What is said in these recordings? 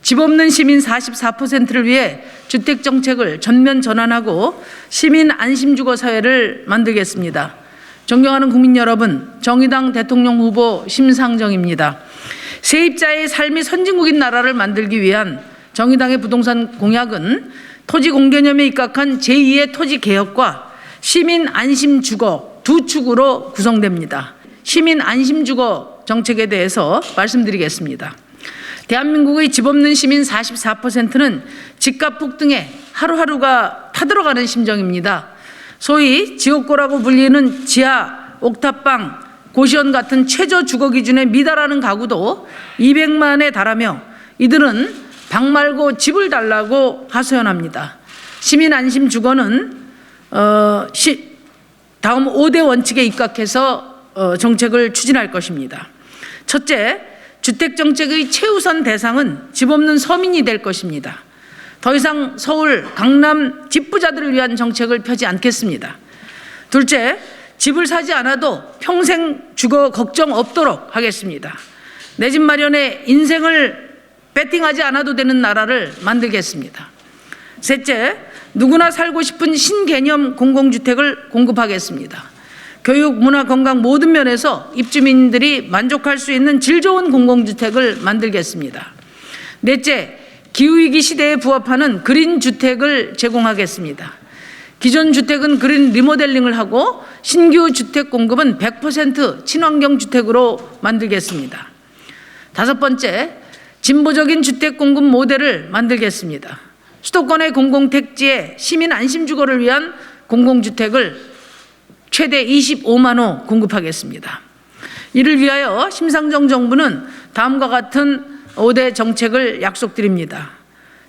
집 없는 시민 44%를 위해 주택정책을 전면 전환하고 시민 안심주거 사회를 만들겠습니다. 존경하는 국민 여러분, 정의당 대통령 후보 심상정입니다. 세입자의 삶이 선진국인 나라를 만들기 위한 정의당의 부동산 공약은 토지 공개념에 입각한 제2의 토지 개혁과 시민 안심주거 두 축으로 구성됩니다. 시민 안심주거 정책에 대해서 말씀드리겠습니다. 대한민국의 집 없는 시민 44%는 집값 폭등에 하루하루가 타들어가는 심정입니다. 소위 지옥고라고 불리는 지하, 옥탑방, 고시원 같은 최저 주거 기준에 미달하는 가구도 200만에 달하며 이들은 방 말고 집을 달라고 하소연합니다. 시민 안심 주거는 다음 5대 원칙에 입각해서 정책을 추진할 것입니다. 첫째, 주택정책의 최우선 대상은 집 없는 서민이 될 것입니다. 더 이상 서울, 강남 집부자들을 위한 정책을 펴지 않겠습니다. 둘째, 집을 사지 않아도 평생 주거 걱정 없도록 하겠습니다. 내 집 마련에 인생을 베팅하지 않아도 되는 나라를 만들겠습니다. 셋째, 누구나 살고 싶은 신개념 공공주택을 공급하겠습니다. 교육, 문화, 건강 모든 면에서 입주민들이 만족할 수 있는 질 좋은 공공주택을 만들겠습니다. 넷째, 기후위기 시대에 부합하는 그린 주택을 제공하겠습니다. 기존 주택은 그린 리모델링을 하고 신규 주택 공급은 100% 친환경 주택으로 만들겠습니다. 다섯 번째, 진보적인 주택 공급 모델을 만들겠습니다. 수도권의 공공택지에 시민 안심주거를 위한 공공주택을 최대 25만 호 공급하겠습니다. 이를 위하여 심상정 정부는 다음과 같은 5대 정책을 약속드립니다.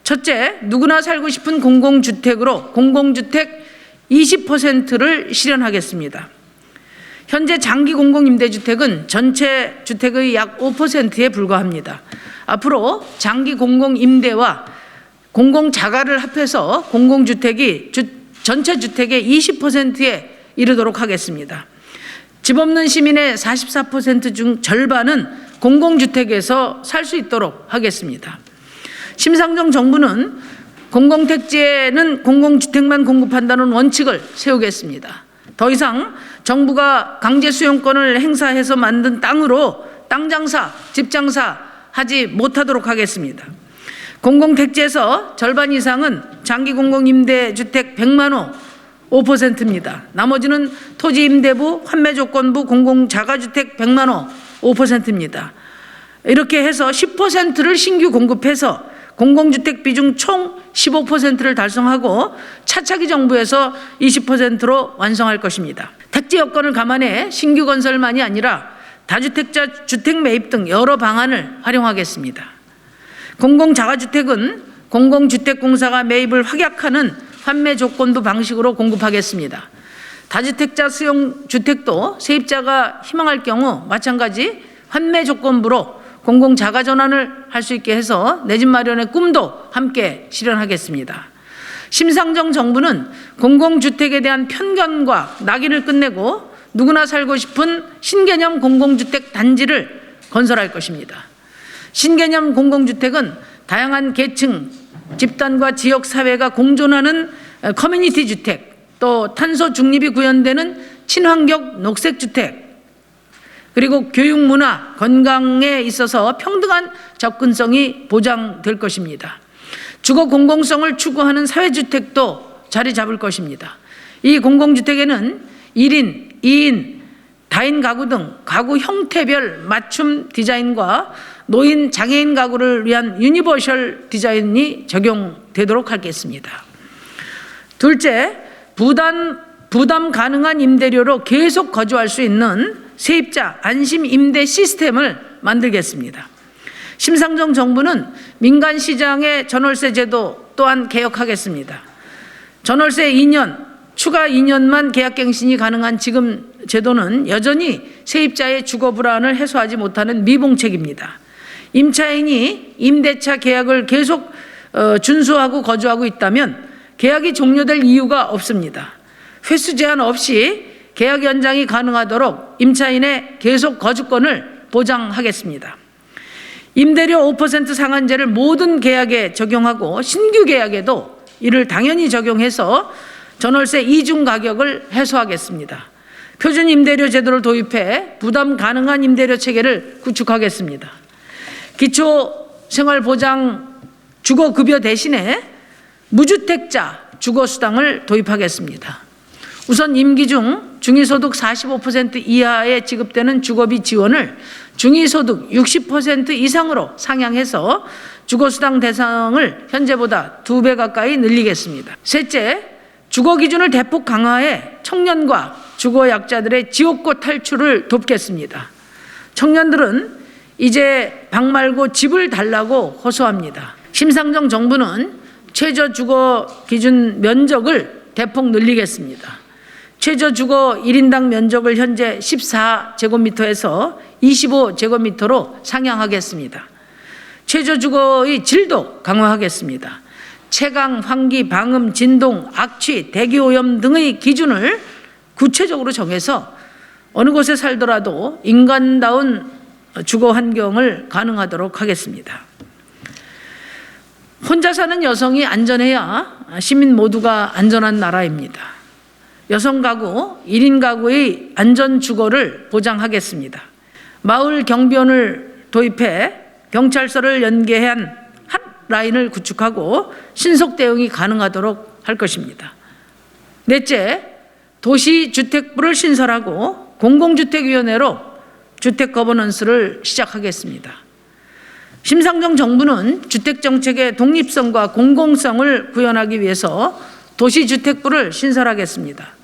첫째, 누구나 살고 싶은 공공주택으로 공공주택 20%를 실현하겠습니다. 현재 장기 공공임대주택은 전체 주택의 약 5%에 불과합니다. 앞으로 장기 공공임대와 공공자가를 합해서 공공주택이 전체 주택의 20%에 이르도록 하겠습니다. 집 없는 시민의 44% 중 절반은 공공주택에서 살 수 있도록 하겠습니다. 심상정 정부는 공공택지에는 공공주택만 공급한다는 원칙을 세우겠습니다. 더 이상 정부가 강제 수용권을 행사해서 만든 땅으로 땅 장사, 집 장사 하지 못하도록 하겠습니다. 공공택지에서 절반 이상은 장기 공공임대주택 100만 호 5%입니다. 나머지는 토지임대부, 환매조건부, 공공자가주택 100만 호 5%입니다. 이렇게 해서 10%를 신규 공급해서 공공주택 비중 총 15%를 달성하고 차차기 정부에서 20%로 완성할 것입니다. 택지 여건을 감안해 신규 건설만이 아니라 다주택자 주택 매입 등 여러 방안을 활용하겠습니다. 공공자가주택은 공공주택공사가 매입을 확약하는 환매 조건부 방식으로 공급하겠습니다. 다주택자 수용 주택도 세입자가 희망할 경우 마찬가지 환매 조건부로 공공자가 전환을 할 수 있게 해서 내 집 마련의 꿈도 함께 실현하겠습니다. 심상정 정부는 공공주택에 대한 편견과 낙인을 끝내고 누구나 살고 싶은 신개념 공공주택 단지를 건설할 것입니다. 신개념 공공주택은 다양한 계층, 집단과 지역 사회가 공존하는 커뮤니티 주택, 또 탄소 중립이 구현되는 친환경 녹색 주택, 그리고 교육, 문화, 건강에 있어서 평등한 접근성이 보장될 것입니다. 주거 공공성을 추구하는 사회주택도 자리 잡을 것입니다. 이 공공주택에는 1인, 2인, 다인 가구 등 가구 형태별 맞춤 디자인과 노인, 장애인 가구를 위한 유니버셜 디자인이 적용되도록 하겠습니다. 둘째, 부담 가능한 임대료로 계속 거주할 수 있는 세입자 안심 임대 시스템을 만들겠습니다. 심상정 정부는 민간 시장의 전월세 제도 또한 개혁하겠습니다. 전월세 2년, 추가 2년만 계약갱신이 가능한 지금 제도는 여전히 세입자의 주거 불안을 해소하지 못하는 미봉책입니다. 임차인이 임대차 계약을 계속 준수하고 거주하고 있다면 계약이 종료될 이유가 없습니다. 횟수 제한 없이 계약 연장이 가능하도록 임차인의 계속 거주권을 보장하겠습니다. 임대료 5% 상한제를 모든 계약에 적용하고 신규 계약에도 이를 당연히 적용해서 전월세 이중 가격을 해소하겠습니다. 표준 임대료 제도를 도입해 부담 가능한 임대료 체계를 구축하겠습니다. 기초 생활보장 주거급여 대신에 무주택자 주거수당을 도입하겠습니다. 우선 임기 중 중위소득 45% 이하에 지급되는 주거비 지원을 중위소득 60% 이상으로 상향해서 주거수당 대상을 현재보다 2배 가까이 늘리겠습니다. 셋째, 주거 기준을 대폭 강화해 청년과 주거 약자들의 지옥고 탈출을 돕겠습니다. 청년들은 이제 방 말고 집을 달라고 호소합니다. 심상정 정부는 최저 주거 기준 면적을 대폭 늘리겠습니다. 최저 주거 1인당 면적을 현재 14제곱미터에서 25제곱미터로 상향하겠습니다. 최저 주거의 질도 강화하겠습니다. 채광, 환기, 방음, 진동, 악취, 대기오염 등의 기준을 구체적으로 정해서 어느 곳에 살더라도 인간다운 주거 환경을 가능하도록 하겠습니다. 혼자 사는 여성이 안전해야 시민 모두가 안전한 나라입니다. 여성 가구, 1인 가구의 안전 주거를 보장하겠습니다. 마을 경비원을 도입해 경찰서를 연계한 핫라인을 구축하고 신속 대응이 가능하도록 할 것입니다. 넷째, 도시주택부를 신설하고 공공주택위원회로 주택 거버넌스를 시작하겠습니다. 심상정 정부는 주택정책의 독립성과 공공성을 구현하기 위해서 도시주택부를 신설하겠습니다.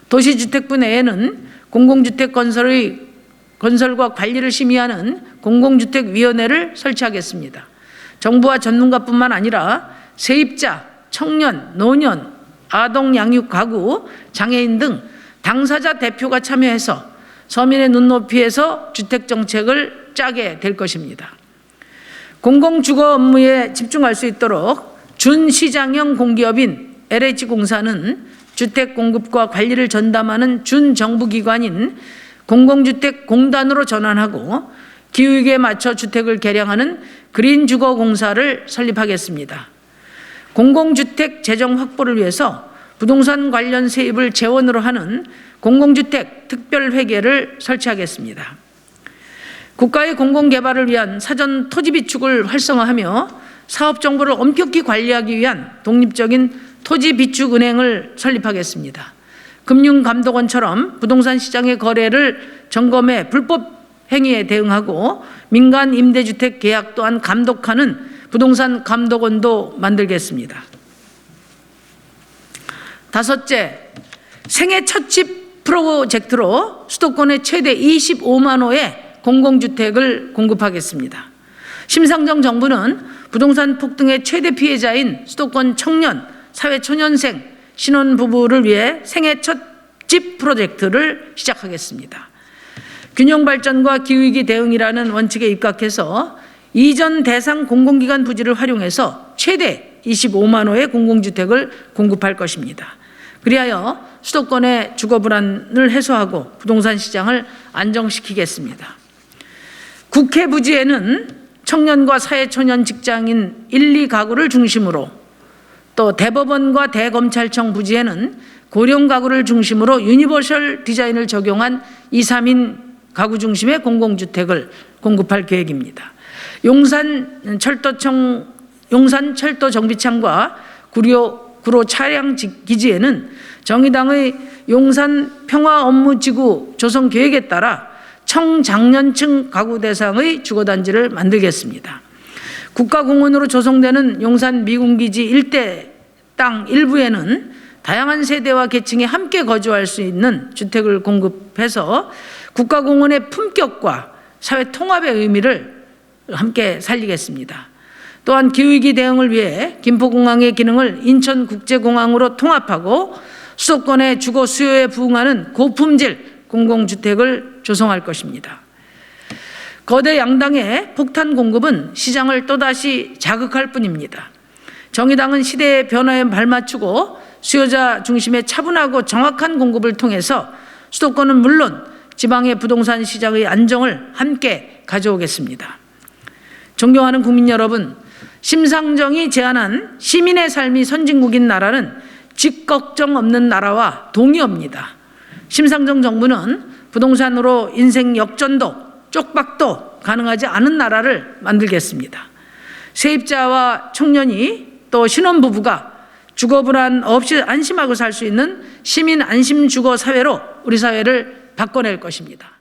도시주택부 내에는 공공주택 건설과 관리를 심의하는 공공주택위원회를 설치하겠습니다. 정부와 전문가뿐만 아니라 세입자, 청년, 노년, 아동 양육 가구, 장애인 등 당사자 대표가 참여해서 서민의 눈높이에서 주택정책을 짜게 될 것입니다. 공공주거 업무에 집중할 수 있도록 준시장형 공기업인 LH공사는 주택 공급과 관리를 전담하는 준정부기관인 공공주택공단으로 전환하고 기후위기에 맞춰 주택을 개량하는 그린주거공사를 설립하겠습니다. 공공주택 재정 확보를 위해서 부동산 관련 세입을 재원으로 하는 공공주택 특별회계를 설치하겠습니다. 국가의 공공개발을 위한 사전 토지 비축을 활성화하며 사업 정보를 엄격히 관리하기 위한 독립적인 토지 비축은행을 설립하겠습니다. 금융감독원처럼 부동산 시장의 거래를 점검해 불법 행위에 대응하고 민간 임대주택 계약 또한 감독하는 부동산 감독원도 만들겠습니다. 다섯째, 생애 첫 집 프로젝트로 수도권에 최대 25만 호의 공공주택을 공급하겠습니다. 심상정 정부는 부동산 폭등의 최대 피해자인 수도권 청년, 사회초년생, 신혼부부를 위해 생애 첫 집 프로젝트를 시작하겠습니다. 균형발전과 기후위기 대응이라는 원칙에 입각해서 이전 대상 공공기관 부지를 활용해서 최대 25만 호의 공공주택을 공급할 것입니다. 그리하여 수도권의 주거 불안을 해소하고 부동산 시장을 안정시키겠습니다. 국회 부지에는 청년과 사회초년 직장인 1, 2가구를 중심으로 또 대법원과 대검찰청 부지에는 고령 가구를 중심으로 유니버셜 디자인을 적용한 2, 3인 가구 중심의 공공주택을 공급할 계획입니다. 용산 철도정비창과 구로 차량 기지에는 정의당의 용산 평화업무지구 조성 계획에 따라 청장년층 가구 대상의 주거단지를 만들겠습니다. 국가공원으로 조성되는 용산 미군기지 일대 땅 일부에는 다양한 세대와 계층이 함께 거주할 수 있는 주택을 공급해서 국가공원의 품격과 사회 통합의 의미를 함께 살리겠습니다. 또한 기후위기 대응을 위해 김포공항의 기능을 인천국제공항으로 통합하고 수도권의 주거 수요에 부응하는 고품질 공공주택을 조성할 것입니다. 거대 양당의 폭탄 공급은 시장을 또다시 자극할 뿐입니다. 정의당은 시대의 변화에 발맞추고 수요자 중심의 차분하고 정확한 공급을 통해서 수도권은 물론 지방의 부동산 시장의 안정을 함께 가져오겠습니다. 존경하는 국민 여러분, 심상정이 제안한 시민의 삶이 선진국인 나라는 직걱정 없는 나라와 동의합니다. 심상정 정부는 부동산으로 인생 역전도 쪽박도 가능하지 않은 나라를 만들겠습니다. 세입자와 청년이 또 신혼부부가 주거불안 없이 안심하고 살 수 있는 시민 안심주거 사회로 우리 사회를 바꿔낼 것입니다.